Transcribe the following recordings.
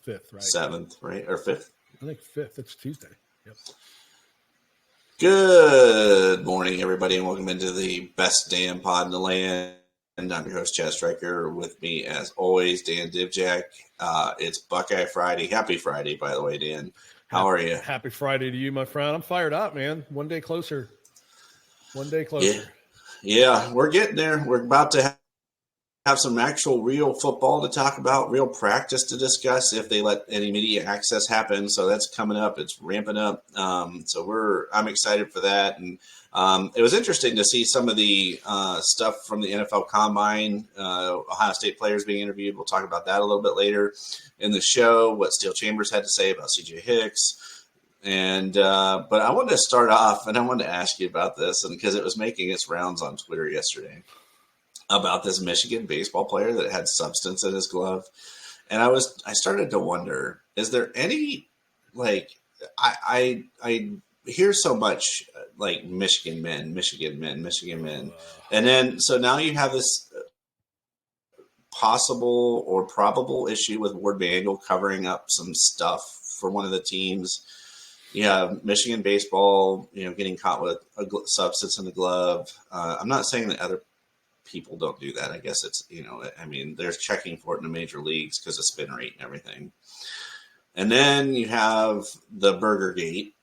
5th, right? 7th, right? Or 5th? I think 5th. It's Tuesday. Yep. Good morning, everybody, and welcome into the best damn pod in the land. And I'm your host, Chad Stryker. With me, as always, Dan Dibjack. It's Buckeye Friday. Happy Friday, by the way, Dan. How are you? Happy Friday to you, my friend. I'm fired up, man. One day closer. Yeah, we're getting there. We're about to have some actual real football to talk about, real practice to discuss if they let any media access happen. So that's coming up. It's ramping up. I'm excited for that. And it was interesting to see some of the stuff from the NFL Combine, Ohio State players being interviewed. We'll talk about that a little bit later in the show, what Steel Chambers had to say about C.J. Hicks. And but I wanted to start off, and I wanted to ask you about this, and because it was making its rounds on Twitter yesterday, about this Michigan baseball player that had substance in his glove. And I started to wonder, is there any, like, I hear so much like Michigan men. And then, so now you have this possible or probable issue with Ward Bangle covering up some stuff for one of the teams. You have Michigan baseball, getting caught with a substance in the glove. I'm not saying that other people don't do that. I guess it's, they're checking for it in the major leagues because of spin rate and everything. And then you have the Burger Gate.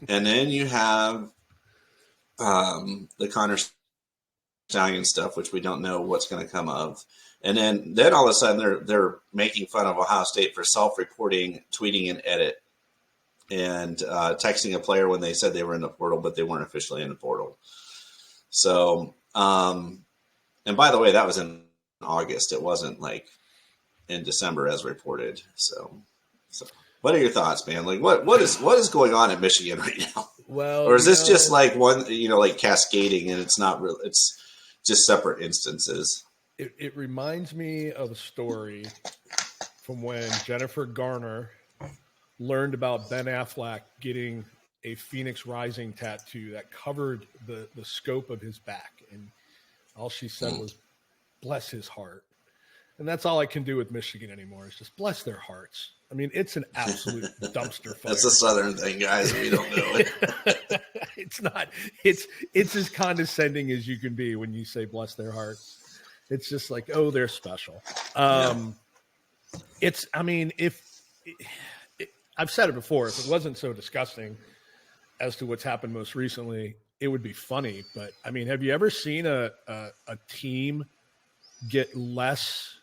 And then you have the Connor Stallion stuff, which we don't know what's going to come of. And then all of a sudden they're making fun of Ohio State for self-reporting, tweeting an edit, and texting a player when they said they were in the portal, but they weren't officially in the portal. So, and by the way, that was in August. It wasn't like in December as reported. So what are your thoughts, man? Like what is going on in Michigan right now? Well, or is this just like one, like cascading, and it's not real? It's just separate instances. It reminds me of a story from when Jennifer Garner learned about Ben Affleck getting a Phoenix Rising tattoo that covered the scope of his back, and all she said was, bless his heart. And that's all I can do with Michigan anymore is just bless their hearts. I mean, it's an absolute dumpster fire. That's a Southern thing, guys. We don't know it. It's not. It's as condescending as you can be when you say bless their hearts. It's just like, oh, they're special. It's, I mean, I've said it before, if it wasn't so disgusting as to what's happened most recently, it would be funny. But I mean, have you ever seen a team get less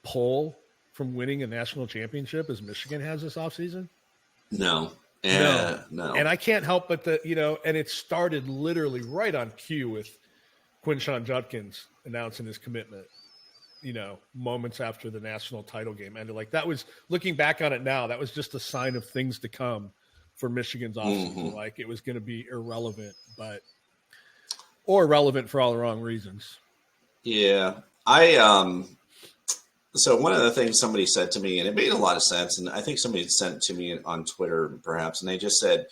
pull from winning a national championship as Michigan has this offseason? No. No. And I can't help but and it started literally right on cue with Quinshon Judkins announcing his commitment, moments after the national title game ended. Like, that was, looking back on it now, that was just a sign of things to come for Michigan's offseason. Mm-hmm. Like, it was going to be irrelevant, or relevant for all the wrong reasons. Yeah. So one of the things somebody said to me, and it made a lot of sense, and I think somebody sent it to me on Twitter perhaps, and they just said,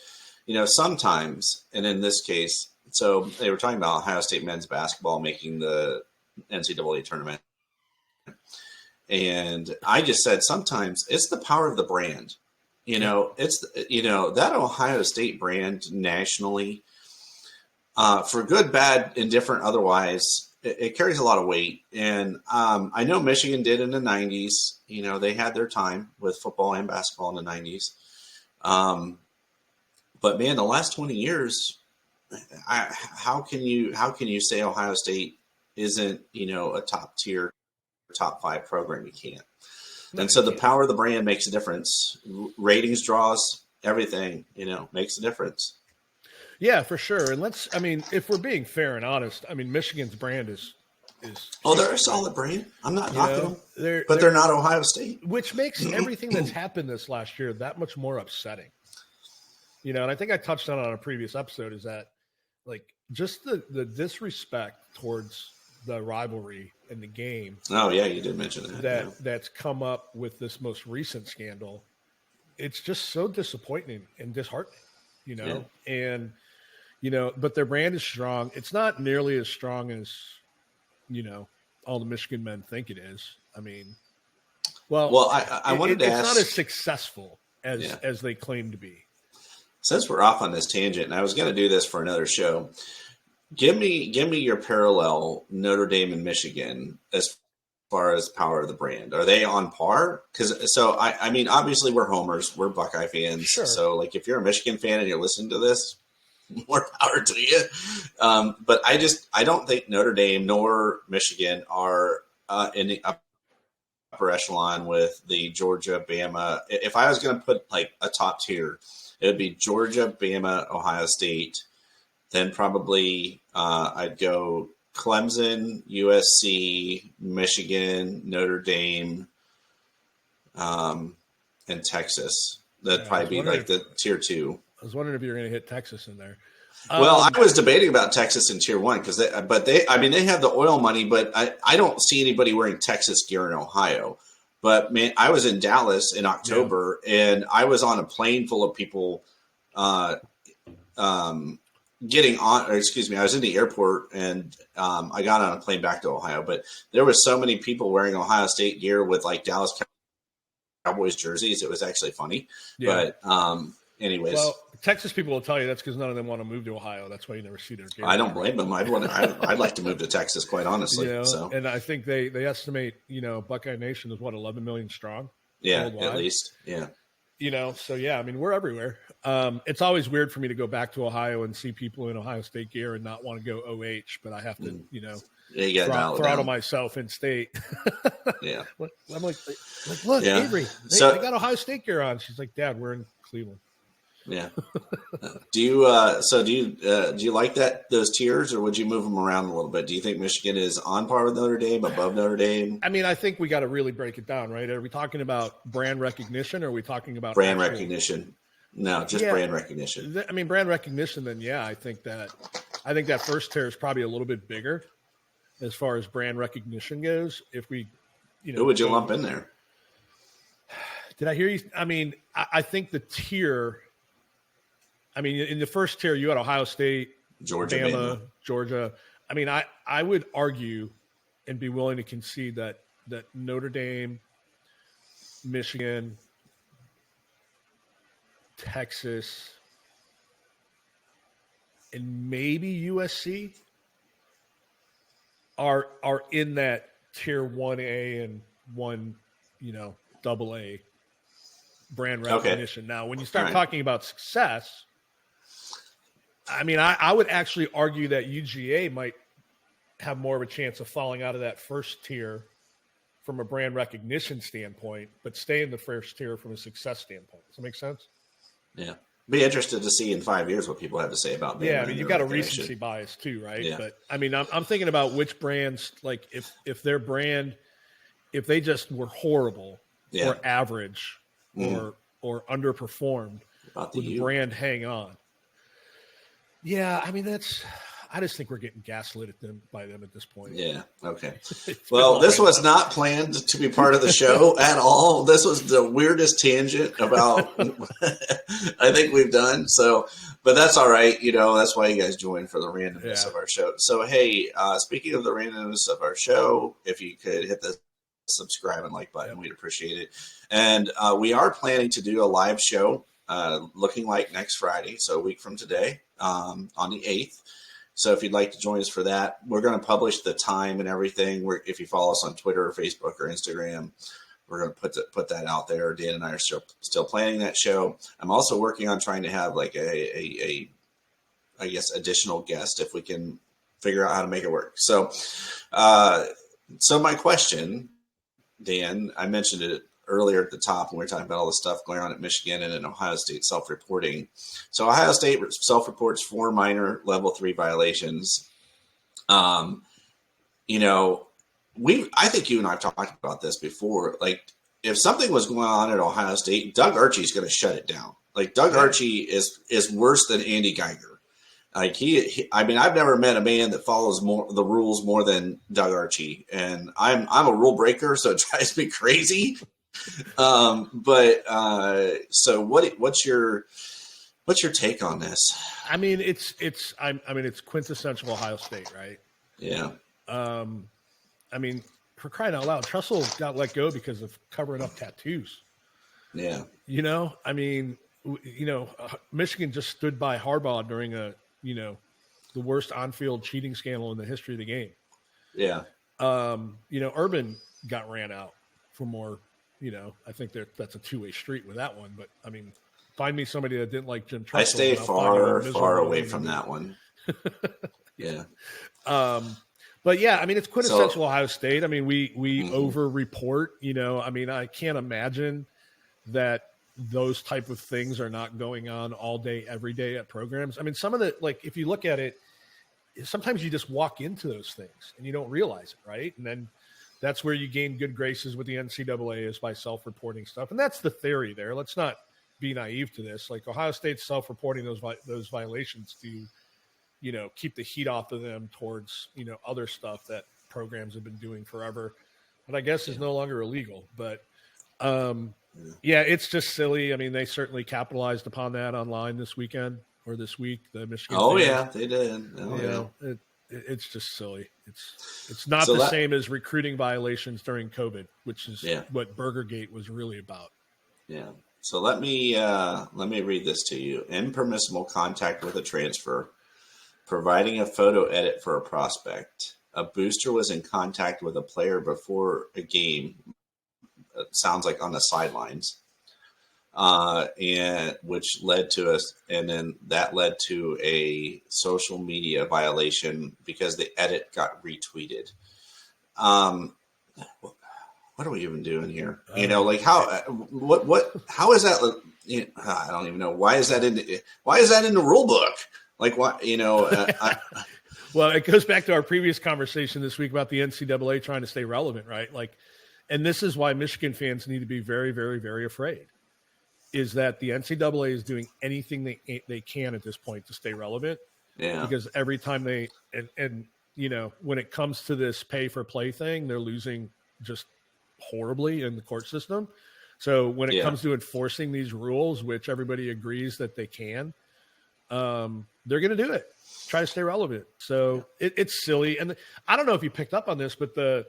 sometimes, and in this case, so they were talking about Ohio State men's basketball making the NCAA tournament. And I just said, sometimes it's the power of the brand. It's, that Ohio State brand nationally, for good, bad, indifferent, otherwise, it carries a lot of weight. And I know Michigan did in the 90s. They had their time with football and basketball in the 90s. But man, the last 20 years, how can you say Ohio State isn't, a top tier, top 5 program? You can't. And so the power of the brand makes a difference. Ratings, draws, everything, makes a difference. Yeah, for sure. And if we're being fair and honest, I mean, Michigan's brand is. They're a solid brand. I'm not knocking them, but they're not Ohio State. Which makes everything that's happened this last year that much more upsetting. And I think I touched on it on a previous episode, is that, like, just the disrespect towards the rivalry in the game. Oh yeah, you did mention that. That's come up with this most recent scandal. It's just so disappointing and disheartening, and but their brand is strong. It's not nearly as strong as all the Michigan men think it is. I mean, Well, I wanted to it's ask. not as successful Yeah. as they claim to be. Since we're off on this tangent, and I was going to do this for another show, give me your parallel Notre Dame and Michigan as far as power of the brand. Are they on par? Because I mean, obviously we're homers, we're Buckeye fans. Sure. So like, if you're a Michigan fan and you're listening to this, more power to you. But I don't think Notre Dame nor Michigan are in the upper echelon with the Georgia, Bama. If I was going to put like a top tier, it would be Georgia, Bama, Ohio State. Then probably I'd go Clemson, USC, Michigan, Notre Dame, and Texas. That'd probably be like the tier 2. I was wondering if you were going to hit Texas in there. Well, I was debating about Texas in tier 1 because they have the oil money, but I don't see anybody wearing Texas gear in Ohio. But man, I was in Dallas in October, and I was on a plane full of people getting on, or excuse me, I was in the airport and I got on a plane back to Ohio, but there was so many people wearing Ohio State gear with like Dallas Cowboys jerseys. It was actually funny. Yeah. But anyways. Well, Texas people will tell you that's because none of them want to move to Ohio. That's why you never see their gear. I don't blame them. I'd like to move to Texas, quite honestly. So. And I think they estimate, Buckeye Nation is 11 million strong? Yeah, worldwide. At least. Yeah. So yeah, I mean, we're everywhere. It's always weird for me to go back to Ohio and see people in Ohio State gear and not want to go OH, but I have to, throttle myself in state. Yeah. I'm like, look, yeah. Avery, they got Ohio State gear on. She's like, Dad, we're in Cleveland. Yeah. Do you like those tiers, or would you move them around a little bit? Do you think Michigan is on par with Notre Dame, above Notre Dame? I mean, I think we got to really break it down, right? Are we talking about brand recognition, or are we talking about brand recognition? No, just brand recognition. I mean, brand recognition. Then, yeah, I think that first tier is probably a little bit bigger as far as brand recognition goes. If we, who would you lump in there? Did I hear you? I mean, I think the tier. I mean, in the first tier, you had Ohio State, Georgia, Bama, Georgia. I mean, I would argue and be willing to concede that Notre Dame, Michigan, Texas, and maybe USC are in that tier 1A and 1, AA brand recognition. Okay. Now, when you start talking about success, I mean, I would actually argue that UGA might have more of a chance of falling out of that first tier from a brand recognition standpoint, but stay in the first tier from a success standpoint. Does that make sense? Yeah. Be interested to see in 5 years what people have to say about Bama. Yeah, I mean, you've got a recency bias too, right? Yeah. But I mean, I'm thinking about which brands, like if their brand, if they just were horrible or average or underperformed, would the brand hang on? Yeah, I mean, I just think we're getting gaslit by them at this point. Yeah, okay. Well, this was not planned to be part of the show at all. This was the weirdest tangent about I think we've done. So, but that's all right. That's why you guys join, for the randomness of our show. So, hey, speaking of the randomness of our show, if you could hit the subscribe and like button, we'd appreciate it. And we are planning to do a live show looking like next Friday, so a week from today, on the 8th. So if you'd like to join us for that, we're going to publish the time and everything. If you follow us on Twitter or Facebook or Instagram, we're going to put that out there. Dan and I are still planning that show. I'm also working on trying to have like a I guess additional guest if we can figure out how to make it work. So my question, Dan, I mentioned it earlier at the top when we were talking about all the stuff going on at Michigan and in Ohio State self-reporting. So Ohio State self-reports 4 minor level 3 violations. I think you and I have talked about this before. Like, if something was going on at Ohio State, Doug Archie's going to shut it down. Like, Doug Archie is worse than Andy Geiger. Like I've never met a man that follows the rules more than Doug Archie, and I'm a rule breaker, so it drives me crazy. So what's your take on this? I mean, it's quintessential Ohio State, right? Yeah. I mean, for crying out loud, Tressel got let go because of covering up tattoos. Yeah. I mean, Michigan just stood by Harbaugh during the worst on-field cheating scandal in the history of the game. Yeah. Urban got ran out for more, I think that's a two-way street with that one. But, I mean, find me somebody that didn't like Jim Tressel. I stay far away from that one. Yeah. But yeah, I mean, it's quintessential Ohio State. I mean, we over-report, I mean, I can't imagine that those type of things are not going on all day, every day at programs. I mean, some of the, like, if you look at it, sometimes you just walk into those things and you don't realize it, right? And then that's where you gain good graces with the NCAA, is by self-reporting stuff. And that's the theory there. Let's not be naive to this. Like, Ohio State's self-reporting those violations to, keep the heat off of them towards, other stuff that programs have been doing forever, but I guess is no longer illegal. But yeah, it's just silly. I mean, they certainly capitalized upon that online this weekend or this week. The Michigan. Oh fans. Yeah, they did. It's just silly. It's not the same as recruiting violations during COVID, which is what Burgergate was really about. Yeah. So let me read this to you. Impermissible contact with a transfer, providing a photo edit for a prospect. A booster was in contact with a player before a game. It sounds like on the sidelines, and which led to us, and then that led to a social media violation because the edit got retweeted. What are we even doing here? Like how is that? I don't even know. Why is that in the rule book? Like what? Well, it goes back to our previous conversation this week about the NCAA trying to stay relevant, right? Like, and this is why Michigan fans need to be very, very, very afraid, is that the NCAA is doing anything they can at this point to stay relevant. Yeah. Because every time and when it comes to this pay for play thing, they're losing just horribly in the court system. So when it comes to enforcing these rules, which everybody agrees that they can, they're going to do it. Try to stay relevant. So it's silly. And I don't know if you picked up on this, but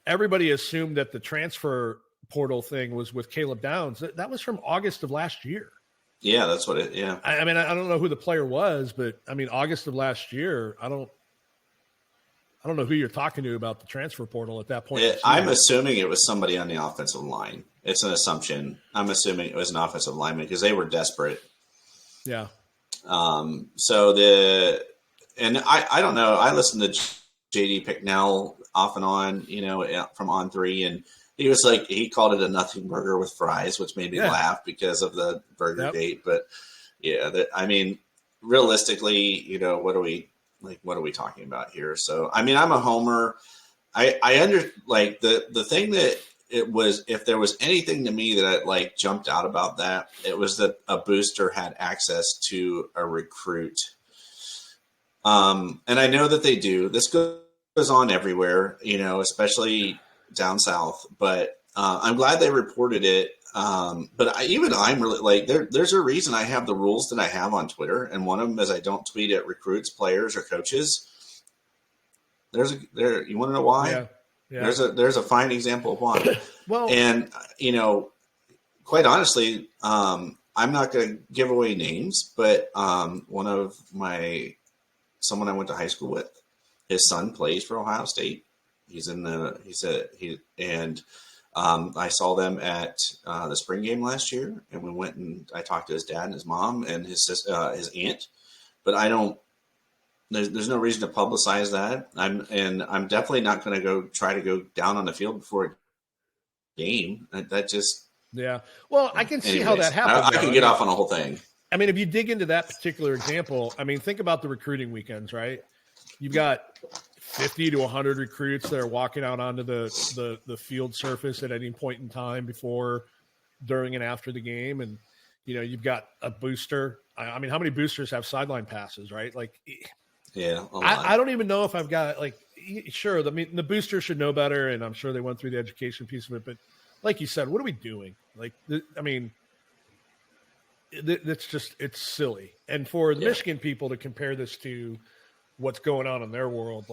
everybody assumed that the transfer portal thing was with Caleb Downs. That was from August of last year. Yeah, that's what it. Yeah. I mean, I don't know who the player was, but I mean, August of last year. I don't know who you're talking to about the transfer portal at that point. I'm assuming it was somebody on the offensive line. It's an assumption. I'm assuming it was an offensive lineman because they were desperate. Yeah. And I don't know. I listened to JD Picknell off and on, from On3, and he was like, he called it a nothing burger with fries, which made me laugh because of the burger date. But I mean, realistically, what are we talking about here? So, I mean, I'm a homer. The thing that it was, if there was anything to me that jumped out about that, it was that a booster had access to a recruit. And I know that they do. This goes on everywhere, especially down south. But I'm glad they reported it. But I'm really there's a reason I have the rules that I have on Twitter, and one of them is I don't tweet at recruits, players, or coaches. You want to know why? Yeah. There's a fine example of why. Well, and quite honestly, I'm not going to give away names, but someone I went to high school with, his son plays for Ohio State. I saw them at the spring game last year, and we went and I talked to his dad and his mom and his sister, his aunt. But there's no reason to publicize that. I'm definitely not going to try to go down on the field before a game. That just Well, I can see how that happens. I can get off on a whole thing. I mean, if you dig into that particular example, I mean, think about the recruiting weekends, right? You've got 50 to 100 recruits that are walking out onto the field surface at any point in time before, during, and after the game. And, you've got a booster. I mean, how many boosters have sideline passes, right? I don't even know if I've got sure. I mean, the booster should know better, and I'm sure they went through the education piece of it. But like you said, what are we doing? It's silly. And for the Michigan people to compare this to what's going on in their world,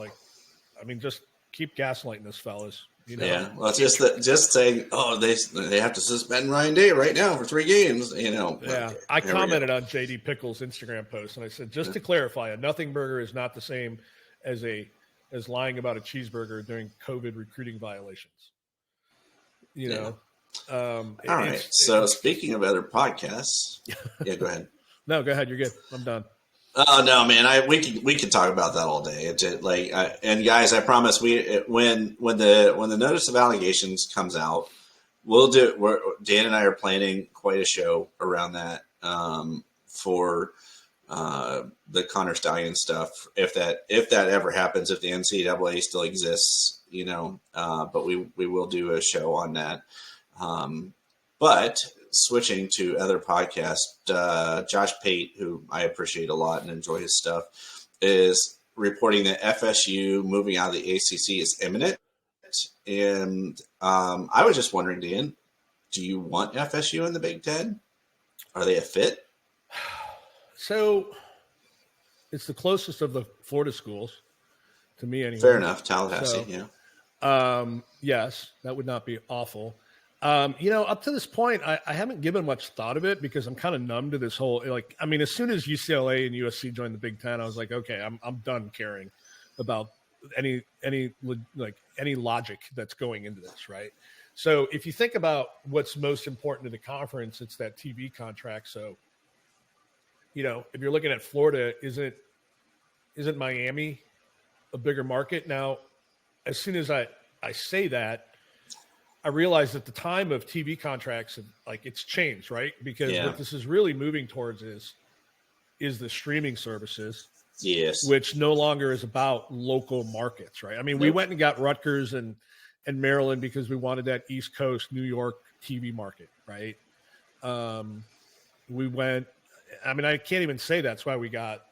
just keep gaslighting us, fellas. Yeah, well, just saying, they have to suspend Ryan Day right now for 3 games. Yeah, I commented on JD Pickles' Instagram post, and I said, just to clarify, a nothing burger is not the same as lying about a cheeseburger during COVID recruiting violations. All right. So speaking of other podcasts, go ahead. No, go ahead. You're good. I'm done. Oh no, man! We can talk about that all day. And guys, I promise when the notice of allegations comes out, we'll do. Dan and I are planning quite a show around that for the Connor Stallion stuff. If that ever happens, if the NCAA still exists, but we will do a show on that. But switching to other podcasts, Josh Pate, who I appreciate a lot and enjoy his stuff, is reporting that FSU moving out of the ACC is imminent. And I was just wondering, Dan, do you want FSU in the Big Ten? Are they a fit? So it's the closest of the Florida schools to me anyway. Fair enough. Tallahassee, yeah. Yes, that would not be awful. Up to this point, I haven't given much thought of it because I'm kind of numb to this whole, as soon as UCLA and USC joined the Big Ten, I was like, okay, I'm done caring about any logic that's going into this. Right. So if you think about what's most important to the conference, it's that TV contract. So, if you're looking at Florida, isn't Miami a bigger market? Now, as soon as I say that, I realized at the time of TV contracts, it's changed, right? Because what this is really moving towards is the streaming services, yes, which no longer is about local markets, right? I mean, we went and got Rutgers and Maryland because we wanted that East Coast New York TV market, right? We went. I mean, I can't even say that's why we got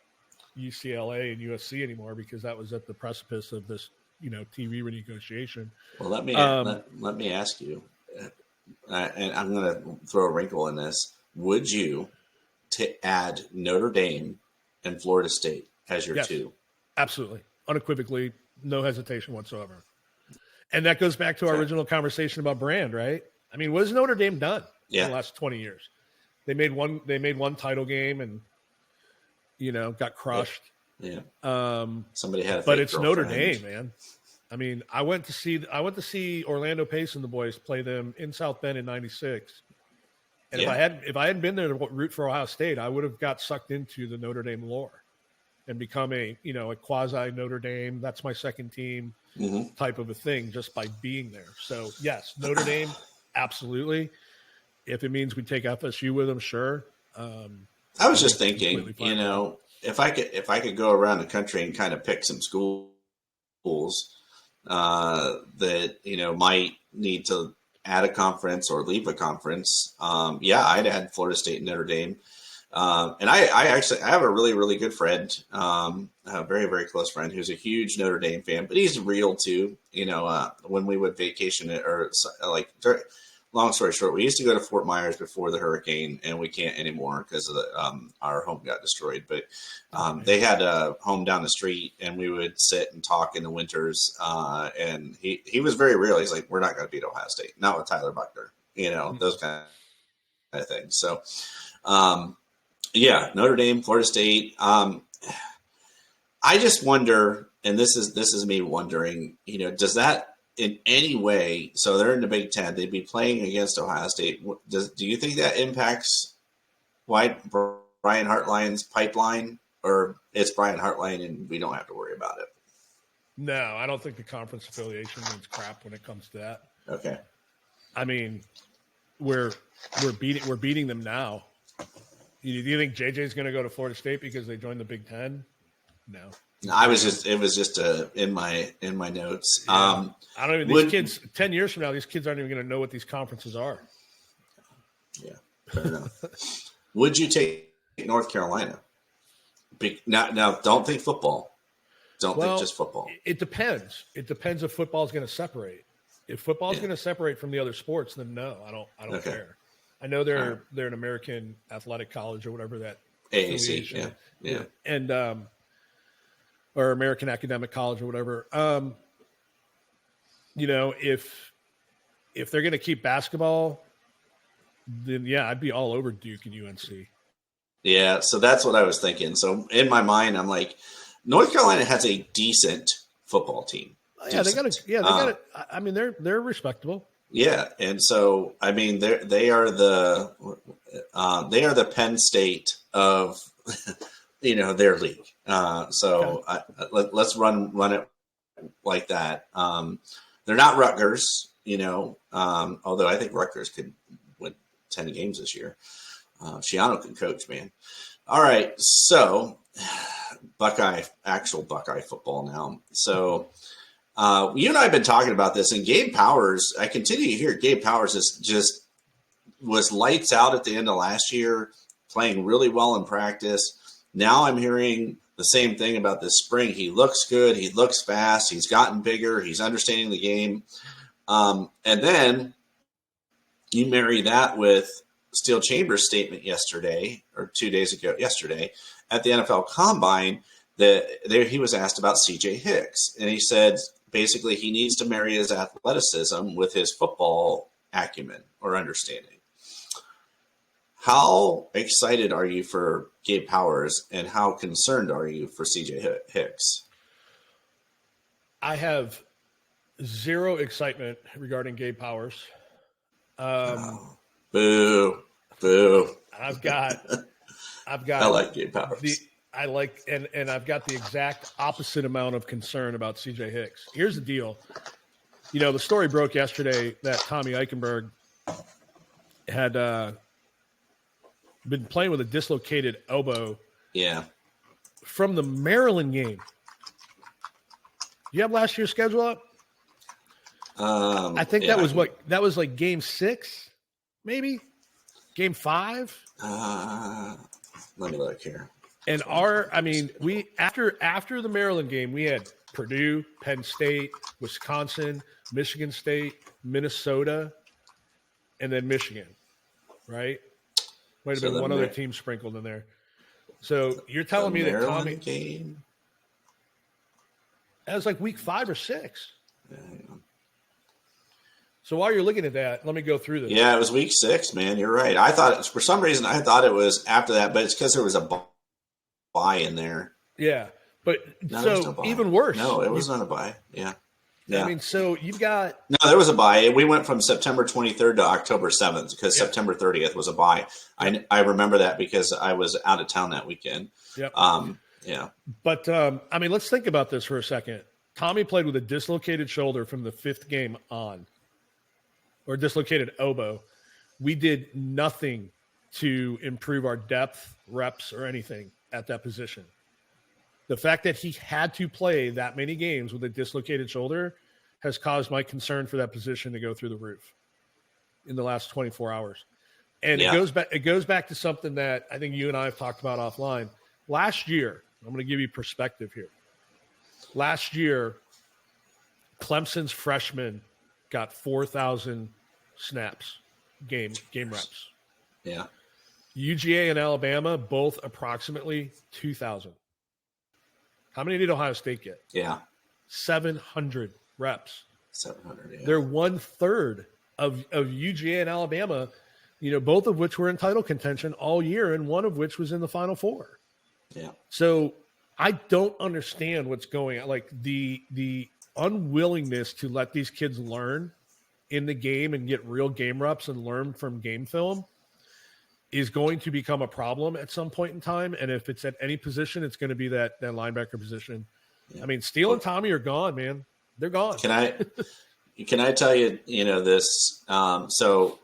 UCLA and USC anymore because that was at the precipice of this, TV renegotiation. Well, let me ask you, and I'm going to throw a wrinkle in this. Would you add Notre Dame and Florida State as your two? Absolutely. Unequivocally, no hesitation whatsoever. And that goes back to our original conversation about brand, right? I mean, what has Notre Dame done in the last 20 years? They made one title game and, got crushed. Yeah. Somebody had a but it's Notre Dame, man. I mean, I went to see Orlando Pace and the boys play them in South Bend in '96. And if I hadn't been there to root for Ohio State, I would have got sucked into the Notre Dame lore and become a quasi Notre Dame, that's my second team type of a thing just by being there. So yes, Notre Dame, absolutely. If it means we take FSU with them, sure. I was just thinking, if I could go around the country and kind of pick some schools that might need to add a conference or leave a conference, I'd add Florida State and Notre Dame. And I have a really, really good friend, a very, very close friend who's a huge Notre Dame fan, but he's real too. When we would vacation long story short, we used to go to Fort Myers before the hurricane, and we can't anymore because of our home got destroyed. But they had a home down the street, and we would sit and talk in the winters. And he was very real. He's like, "We're not going to beat Ohio State, not with Tyler Buchner," those kind of things. So, Notre Dame, Florida State. I just wonder, and this is me wondering, does that in any way, so they're in the Big Ten, they'd be playing against Ohio State. Do you think that impacts Brian Hartline's pipeline, or it's Brian Hartline and we don't have to worry about it? No, I don't think the conference affiliation means crap when it comes to that. Okay. I mean, we're beating them now. Do you think JJ's going to go to Florida State because they joined the Big Ten? No. It was just in my notes. Yeah. I don't even. These kids 10 years from now, these kids aren't even going to know what these conferences are. Yeah, fair enough. Would you take North Carolina? Now, don't think football. Don't think just football. It depends. It depends if football is going to separate. If football is going to separate from the other sports, then no, I don't care. I know they're an American Athletic College or whatever that AAC. Yeah. And or American Academic College or whatever. if they're going to keep basketball, then yeah, I'd be all over Duke and UNC. Yeah, so that's what I was thinking. So in my mind, I'm like, North Carolina has a decent football team. Yeah, they got it. Yeah, they got it. I mean, they're respectable. Yeah, and so I mean, they are the Penn State of their league. So okay. Let's run it like that. They're not Rutgers, although I think Rutgers could win 10 games this year. Shiano can coach, man. All right, so actual Buckeye football now. So you and I have been talking about this, and Gabe Powers, I continue to hear Gabe Powers was lights out at the end of last year, playing really well in practice. Now I'm hearing the same thing about this spring. He looks good. He looks fast. He's gotten bigger. He's understanding the game. And then you marry that with Steele Chambers' statement yesterday or 2 days ago, yesterday at the NFL Combine, that he was asked about C.J. Hicks. And he said basically he needs to marry his athleticism with his football acumen or understanding. How excited are you for Gabe Powers, and how concerned are you for C.J. Hicks? I have zero excitement regarding Gabe Powers. Boo. I've got. I like Gabe Powers. And I've got the exact opposite amount of concern about C.J. Hicks. Here's the deal. The story broke yesterday that Tommy Eichenberg had been playing with a dislocated elbow. Yeah. From the Maryland game. You have last year's schedule up? I think that was like game 6, maybe game 5. Let me look here. And we after the Maryland game, we had Purdue, Penn State, Wisconsin, Michigan State, Minnesota, and then Michigan, right? Might have been one other team sprinkled in there. So you're telling me that Tommy game? That was like week 5 or 6. Yeah. So while you're looking at that, let me go through this. Yeah, it was week 6, man. You're right. For some reason I thought it was after that, but it's because there was a bye in there. Yeah, but even worse. No, it was not a bye. Yeah. I mean, so you've got – No, there was a bye. We went from September 23rd to October 7th because September 30th was a bye. Yep. I remember that because I was out of town that weekend. Yep. Yeah. But, let's think about this for a second. Tommy played with a dislocated shoulder from the 5th game on, or dislocated elbow. We did nothing to improve our depth, reps, or anything at that position. The fact that he had to play that many games with a dislocated shoulder has caused my concern for that position to go through the roof in the last 24 hours. And it goes back to something that I think you and I have talked about offline. Last year, I'm going to give you perspective here. Last year, Clemson's freshmen got 4,000 snaps, game reps. Yeah. UGA and Alabama, both approximately 2,000. How many did Ohio State get? Yeah. 700 reps. 700, yeah. They're 1/3 of UGA and Alabama, both of which were in title contention all year, and one of which was in the Final Four. Yeah. So I don't understand what's going on. Like the unwillingness to let these kids learn in the game and get real game reps and learn from game film is going to become a problem at some point in time. And if it's at any position, it's going to be that linebacker position. Yeah. I mean, Steele and Tommy are gone, man. They're gone. Can I tell you, this? So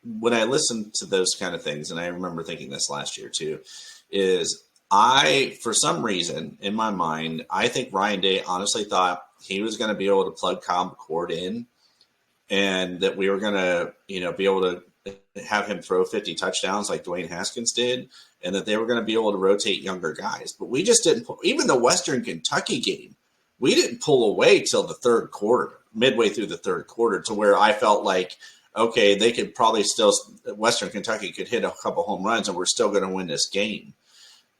when I listened to those kind of things, and I remember thinking this last year too, is for some reason in my mind, I think Ryan Day honestly thought he was going to be able to plug Cobb Cord in, and that we were going to, be able to have him throw 50 touchdowns like Dwayne Haskins did, and that they were going to be able to rotate younger guys. But we just didn't pull. Even the Western Kentucky game, we didn't pull away till the third quarter, midway through the third quarter, to where I felt like, okay, they could probably still – Western Kentucky could hit a couple home runs and we're still going to win this game.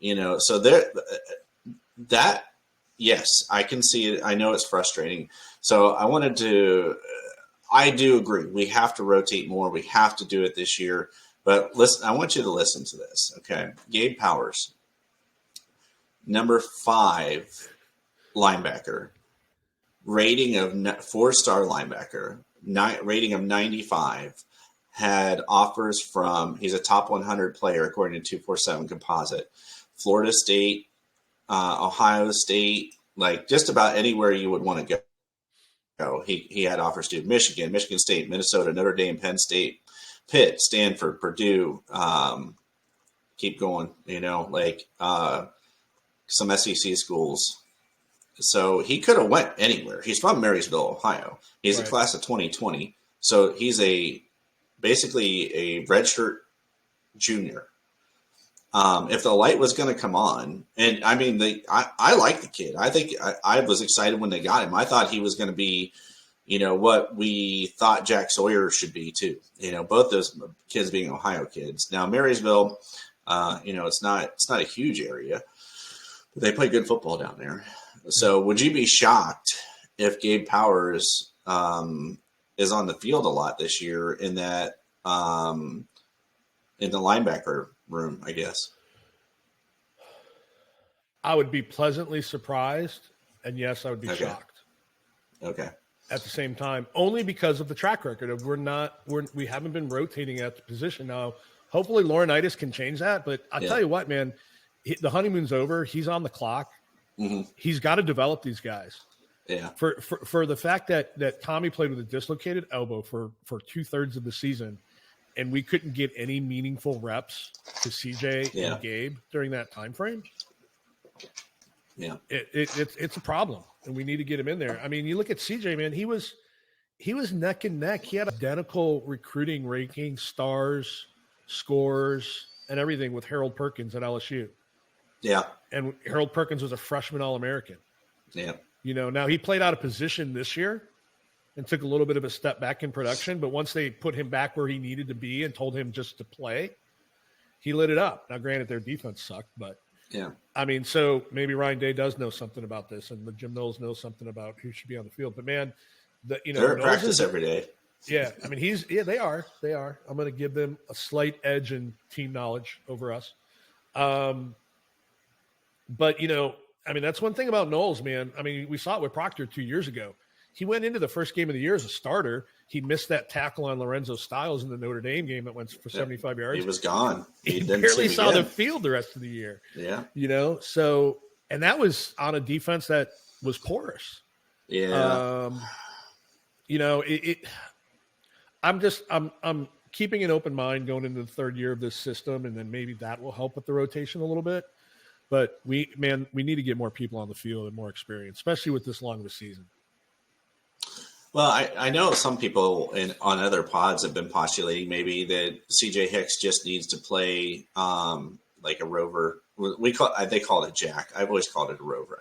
So that yes, I can see it. I know it's frustrating. So I do agree. We have to rotate more. We have to do it this year. But listen, I want you to listen to this. Okay. Gabe Powers, number 5 linebacker, rating of 4-star linebacker, rating of 95, had offers from, he's a top 100 player according to 247 composite, Florida State, Ohio State, like just about anywhere you would want to go. He had offers to Michigan, Michigan State, Minnesota, Notre Dame, Penn State, Pitt, Stanford, Purdue, keep going, some SEC schools. So he could have went anywhere. He's from Marysville, Ohio. He's a class of 2020. So he's basically a redshirt junior. If the light was going to come on, and I mean, I like the kid. I think I was excited when they got him. I thought he was going to be, what we thought Jack Sawyer should be too. Both those kids being Ohio kids. Now Marysville, it's not a huge area, but they play good football down there. So would you be shocked if Gabe Powers is on the field a lot this year in that in the linebacker room, I guess? I would be pleasantly surprised, and yes, I would be shocked. Okay. At the same time, only because of the track record of we haven't been rotating at the position. Now, hopefully Laurinaitis can change that, but I'll tell you what, man, the honeymoon's over. He's on the clock. Mm-hmm. He's got to develop these guys. Yeah. For the fact that Tommy played with a dislocated elbow for 2/3 of the season, and we couldn't get any meaningful reps to CJ and Gabe during that time frame. Yeah, it's a problem, and we need to get him in there. I mean, you look at CJ, man. He was neck and neck. He had identical recruiting rankings, stars, scores, and everything with Harold Perkins at LSU. Yeah, and Harold Perkins was a freshman All-American. Yeah, now he played out of position this year and took a little bit of a step back in production. But once they put him back where he needed to be and told him just to play, he lit it up. Now, granted, their defense sucked, but yeah, I mean, so maybe Ryan Day does know something about this, and Jim Knowles knows something about who should be on the field. But man, they're at practice every day. Yeah, I mean, they are. I'm going to give them a slight edge in team knowledge over us. But I mean, that's one thing about Knowles, man. I mean, we saw it with Proctor 2 years ago. He went into the first game of the year as a starter. He missed that tackle on Lorenzo Styles in the Notre Dame game that went for 75 yards. He was gone. He barely saw the field the rest of the year. Yeah. So, and that was on a defense that was porous. Yeah. I'm keeping an open mind going into the third year of this system, and then maybe that will help with the rotation a little bit. But we need to get more people on the field and more experience, especially with this long of a season. Well, I know some people on other pods have been postulating maybe that CJ Hicks just needs to play like a rover. They call it a jack. I've always called it a rover.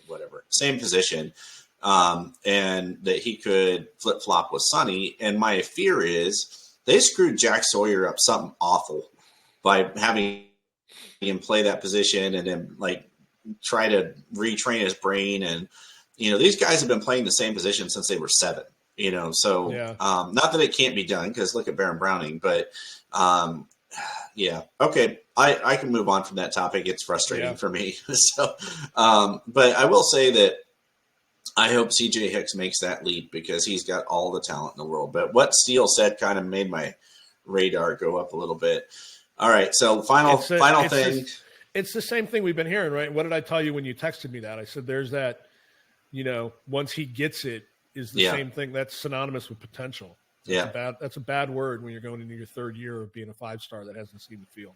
Whatever. Same position. And that he could flip flop with Sonny. And my fear is they screwed Jack Sawyer up something awful by having him play that position and then like try to retrain his brain. And, these guys have been playing the same position since they were 7, so not that it can't be done because look at Baron Browning, but yeah. Okay. I can move on from that topic. It's frustrating for me. So, but I will say that I hope CJ Hicks makes that leap because he's got all the talent in the world. But what Steele said kind of made my radar go up a little bit. All right. So final thing. It's the same thing we've been hearing, right? What did I tell you when you texted me that? I said, there's that, once he gets it is the same thing. That's synonymous with potential. That's a bad word when you're going into your third year of being a 5-star that hasn't seen the field.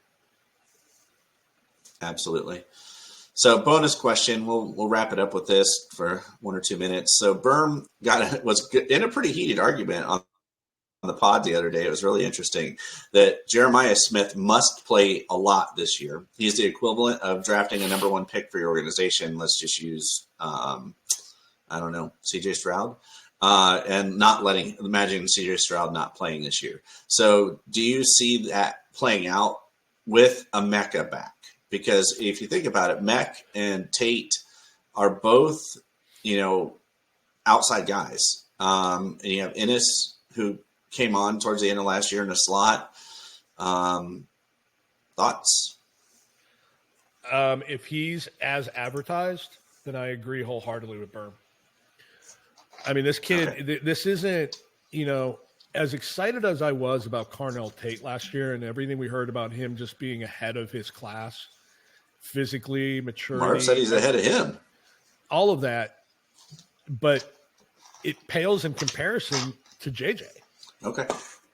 Absolutely. So bonus question, we'll wrap it up with this for 1 or 2 minutes. So Berm was in a pretty heated argument on the pod the other day. It was really interesting that Jeremiah Smith must play a lot this year. He's the equivalent of drafting a number 1 pick for your organization. Let's just use, CJ Stroud, and imagine CJ Stroud not playing this year. So do you see that playing out with a Mecca back? Because if you think about it, Mech and Tate are both, outside guys. And you have Ennis, who came on towards the end of last year in the slot. Thoughts? If he's as advertised, then I agree wholeheartedly with Berm. I mean, this kid, this isn't, as excited as I was about Carnell Tate last year and everything we heard about him just being ahead of his class, physically, maturity. Marv said he's ahead of him. All of that. But it pales in comparison to JJ. Okay.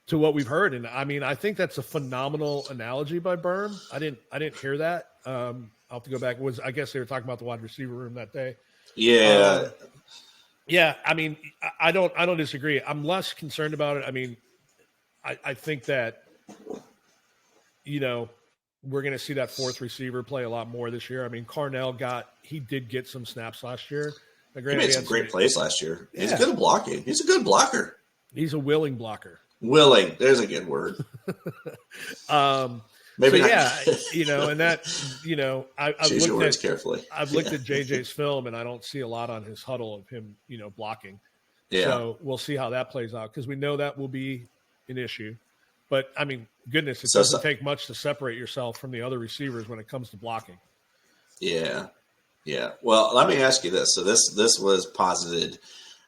To what we've heard. And I mean, I think that's a phenomenal analogy by Berm. I didn't hear that. I'll have to go back. I guess they were talking about the wide receiver room that day. Yeah. Yeah. I mean, I don't disagree. I'm less concerned about it. I mean, I think that, we're going to see that fourth receiver play a lot more this year. I mean, Carnell did get some snaps last year. He made some great plays last year. Yeah. He's good at blocking. He's a good blocker. He's a willing blocker. Willing. There's a good word. Maybe so, and that, choose your words carefully. I've looked at JJ's film and I don't see a lot on his huddle of him, blocking. Yeah. So we'll see how that plays out because we know that will be an issue. But I mean, goodness, it doesn't take much to separate yourself from the other receivers when it comes to blocking. Yeah. Yeah. Well, let me ask you this. So this was posited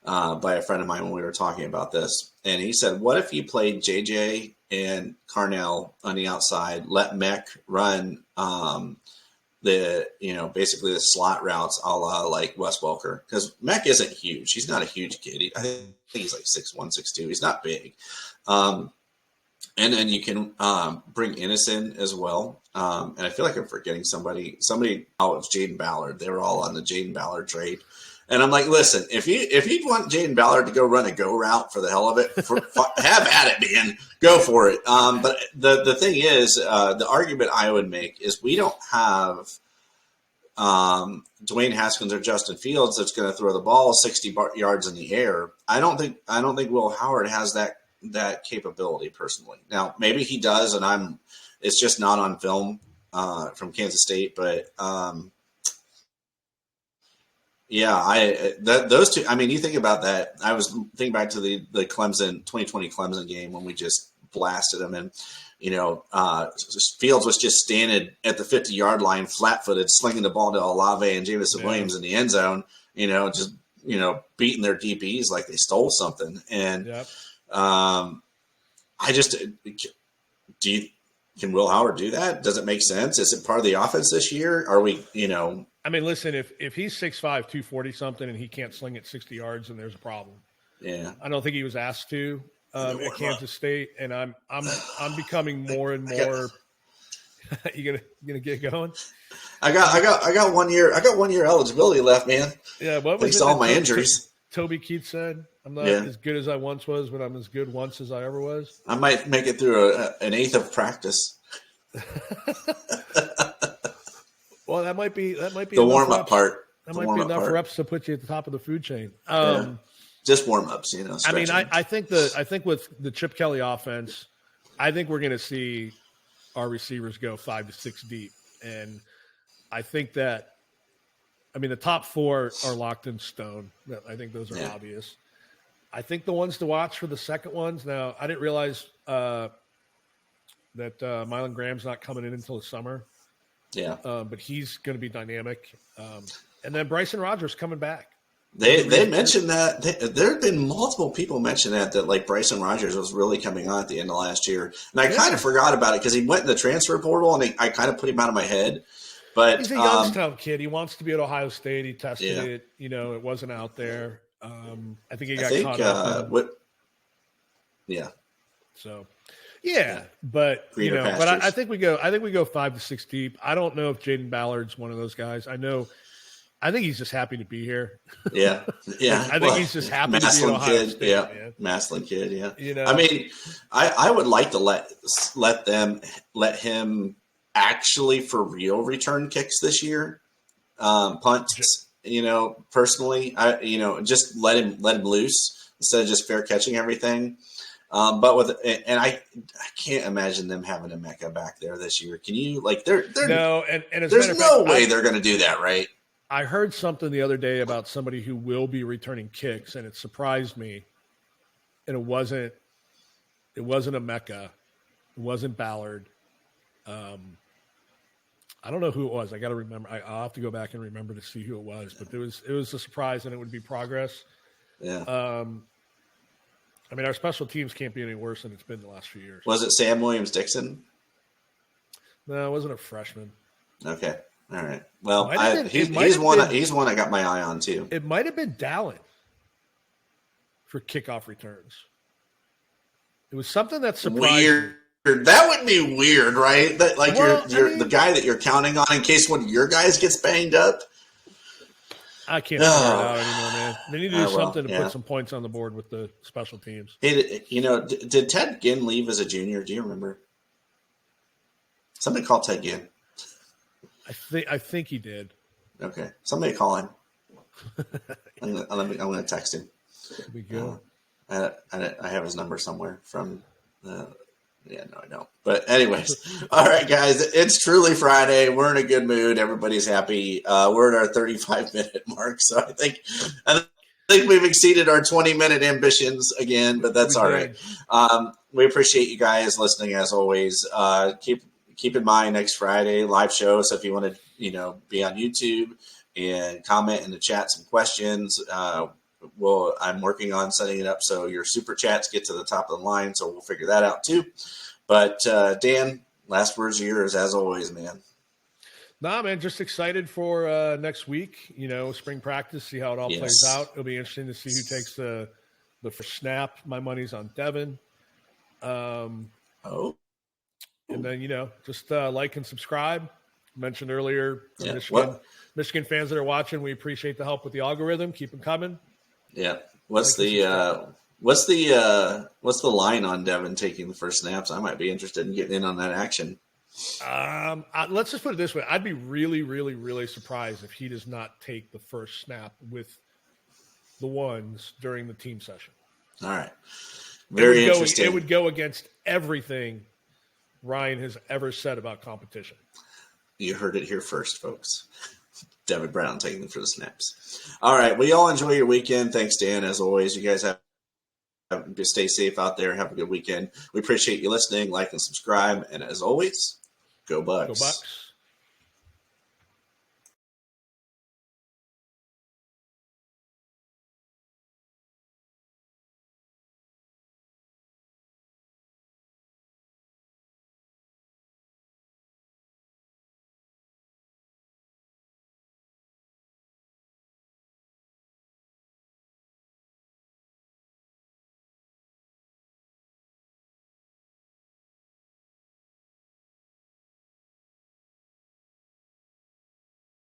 by a friend of mine when we were talking about this. And he said, what if you played JJ and Carnell on the outside, let Mech run basically the slot routes a la like Wes Welker? Because Mech isn't huge. He's not a huge kid. I think he's like 6'1", 6'2". He's not big. And then you can bring Ennis in as well. And I feel like I'm forgetting somebody. Oh, it's Jaden Ballard. They were all on the Jaden Ballard trade. And I'm like, listen, if you'd want Jaden Ballard to go run a go route for the hell of it, have at it, man. Go for it. But the thing is, the argument I would make is we don't have Dwayne Haskins or Justin Fields that's going to throw the ball 60 yards in the air. I don't think Will Howard has that capability personally. Now, maybe he does, and it's just not on film from Kansas State, but those two. I mean, you think about that. I was thinking back to the Clemson 2020 Clemson game when we just blasted them, and Fields was just standing at the 50-yard line, flat-footed, slinging the ball to Olave and Jamison Williams in the end zone. Just beating their DBs like they stole something. And can Will Howard do that? Does it make sense? Is it part of the offense this year? Are we, I mean, listen, if he's 6'5", 240 something and he can't sling it 60 yards, then there's a problem. Yeah. I don't think he was asked to at Kansas State, and I'm becoming more and more. You gonna get going? I got 1 year. I got 1 year eligibility left, man. Yeah. What was thanks to all my injuries. Toby Keith said, "I'm not as good as I once was, but I'm as good once as I ever was." I might make it through an eighth of practice. Well, that might be the warm up part. That might be enough reps to put you at the top of the food chain. Just warm ups, I mean, I think with the Chip Kelly offense, I think we're going to see our receivers go 5 to 6 deep, and I think that. I mean, the top four are locked in stone. I think those are obvious. I think the ones to watch for the second ones. Now, I didn't realize that Mylan Graham's not coming in until the summer. Yeah. But he's going to be dynamic. And then Bryson Rogers coming back. They mentioned that. There have been multiple people mention that like Bryson Rogers was really coming on at the end of last year. And I kind of forgot about it because he went in the transfer portal and I kind of put him out of my head. But he's a Youngstown kid. He wants to be at Ohio State. He tested it. It wasn't out there. I think he got caught up. So, but I think we go 5 to 6 deep. I don't know if Jaden Ballard's one of those guys. I think he's just happy to be here. Yeah. I think he's just happy to be at Ohio State. Yeah, man. Maslin kid. Yeah. I mean, I would like to let him actually for real return kicks this year, punts. Personally, just let him loose instead of just fair catching everything. But I can't imagine them having a Mecca back there this year. Can you there's no way they're going to do that, right? I heard something the other day about somebody who will be returning kicks, and it surprised me. And it wasn't a Mecca. It wasn't Ballard. I don't know who it was. I got to remember. I'll have to go back and remember to see who it was. But it was a surprise, and it would be progress. Yeah. I mean, our special teams can't be any worse than it's been the last few years. Was it Sam Williams-Dixon? No, it wasn't a freshman. Okay. All right. Well, he's one I got my eye on too. It might have been Dallin for kickoff returns. It was something that surprised me. That would be weird, right? That you're the guy that you're counting on in case one of your guys gets banged up. I can't figure it out anymore, man. They need to do something to put some points on the board with the special teams. Hey, did Ted Ginn leave as a junior? Do you remember? Somebody call Ted Ginn. I think he did. Okay, somebody call him. I'm gonna text him. We go. I have his number somewhere from. Yeah, no, I don't. But anyways, all right, guys, it's truly Friday. We're in a good mood. Everybody's happy. We're at our 35-minute mark, so I think we've exceeded our 20-minute ambitions again, but that's all right. We appreciate you guys listening as always. Keep in mind next Friday live show. So if you want to, be on YouTube and comment in the chat some questions. I'm working on setting it up so your super chats get to the top of the line, so we'll figure that out too. But Dan, last words are yours as always, man. Nah, man, just excited for next week. Spring practice, see how it all plays out. It'll be interesting to see who takes the first snap. My money's on Devin. And then just like and subscribe. Mentioned earlier, Michigan fans that are watching, we appreciate the help with the algorithm. Keep them coming. Yeah. What's the line on Devin taking the first snaps? I might be interested in getting in on that action. Let's just put it this way. I'd be really, really, really surprised if he does not take the first snap with the ones during the team session. All right. Very interesting. It would go against everything Ryan has ever said about competition. You heard it here first, folks. Devin Brown taking them for the snaps. All right. Well, y'all enjoy your weekend. Thanks, Dan, as always. You guys stay safe out there. Have a good weekend. We appreciate you listening. Like and subscribe. And as always, go Bucks. Go Bucks.